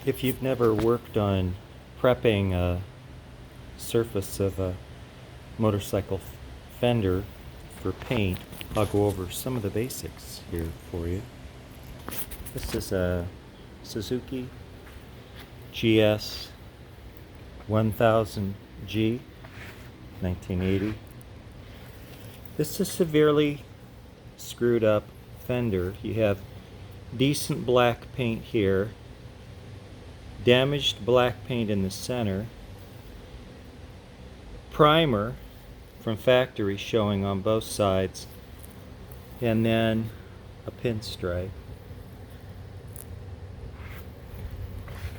If you've never worked on prepping a surface of a motorcycle fender for paint, I'll go over some of the basics here for you. This is a Suzuki GS 1000G 1980. This is a severely screwed up fender. You have decent black paint here, damaged black paint in the center, primer from factory showing on both sides, and then a pinstripe.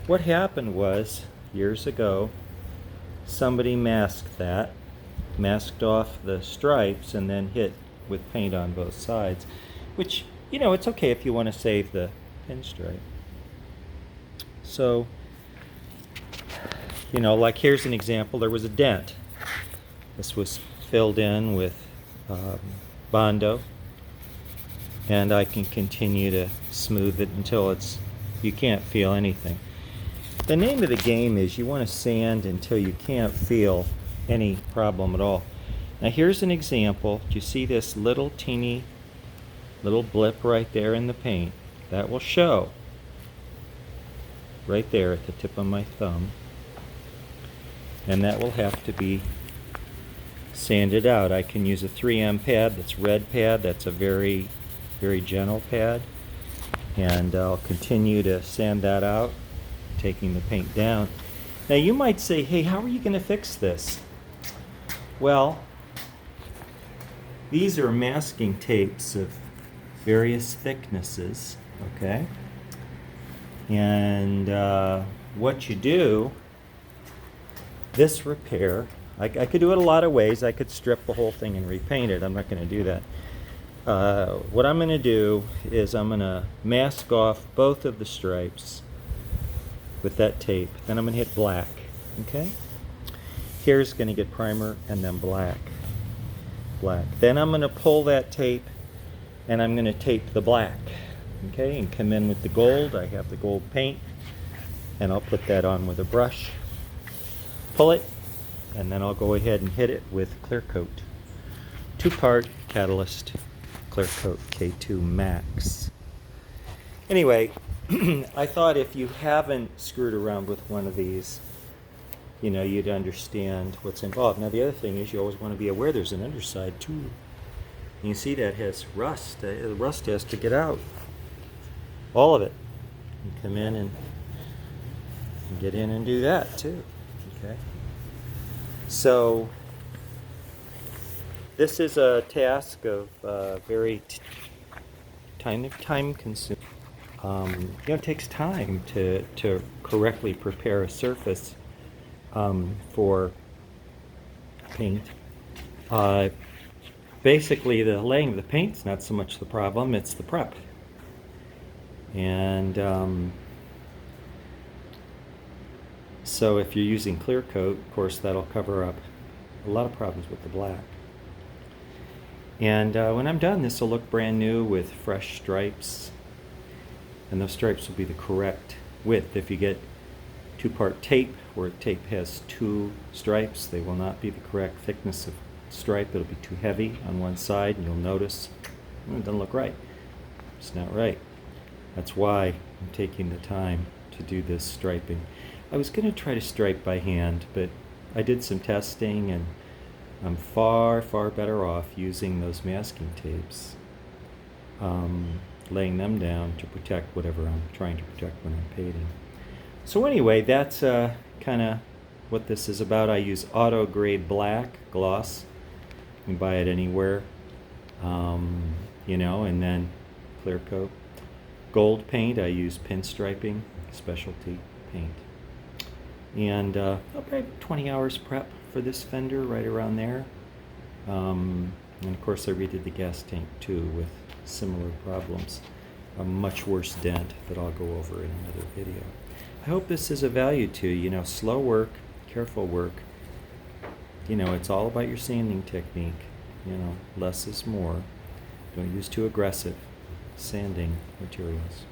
What happened was, years ago, somebody masked off the stripes and then hit with paint on both sides, which, you know, it's okay if you want to save the pinstripe. So, you know, like here's an example. There was a dent. This was filled in with Bondo, and I can continue to smooth it until you can't feel anything. The name of the game is you want to sand until you can't feel any problem at all. Now here's an example. Do you see this little teeny little blip right there in the paint? That will show right there at the tip of my thumb, and that will have to be sanded out. I can use a 3M pad. That's red pad. That's a very, very gentle pad, and I'll continue to sand that out, taking the paint down. Now you might say, hey, how are you going to fix this? Well, these are masking tapes of various thicknesses, okay? And what you do, this repair, I could do it a lot of ways. I could strip the whole thing and repaint it. I'm not going to do that. What I'm going to do is I'm going to mask off both of the stripes with that tape. Then I'm going to hit black, okay? Here's going to get primer and then black. Then I'm going to pull that tape and I'm going to tape the black, okay? And come in with the gold. I have the gold paint, and I'll put that on with a brush. Pull it, and then I'll go ahead and hit it with clear coat. 2-part catalyst clear coat K2 Max. Anyway, I thought if you haven't screwed around with one of these, you know, you'd understand what's involved. Now the other thing is you always want to be aware there's an underside too. You can see that has rust. The rust has to get out. All of it. You come in and get in and do that too. Okay. So this is a task of very time consuming. You know, it takes time to correctly prepare a surface for paint. Basically, the laying of the paint's not so much the problem; it's the prep. And so, if you're using clear coat, of course, that'll cover up a lot of problems with the black. And when I'm done, this will look brand new with fresh stripes. And those stripes will be the correct width. If you get 2-part tape, where tape has 2 stripes, they will not be the correct thickness of stripe. It'll be too heavy on one side, and you'll notice it doesn't look right. It's not right. That's why I'm taking the time to do this striping. I was going to try to stripe by hand, but I did some testing, and I'm far, far better off using those masking tapes, laying them down to protect whatever I'm trying to protect when I'm painting. So anyway, that's kind of what this is about. I use auto grade black gloss. You can buy it anywhere, you know, and then clear coat. Gold paint, I use pinstriping, specialty paint. And probably 20 hours prep for this fender, right around there. And of course I redid the gas tank too with similar problems. A much worse dent that I'll go over in another video. I hope this is of value to you. You know, slow work, careful work. You know, it's all about your sanding technique. You know, less is more. Don't use too aggressive sanding materials.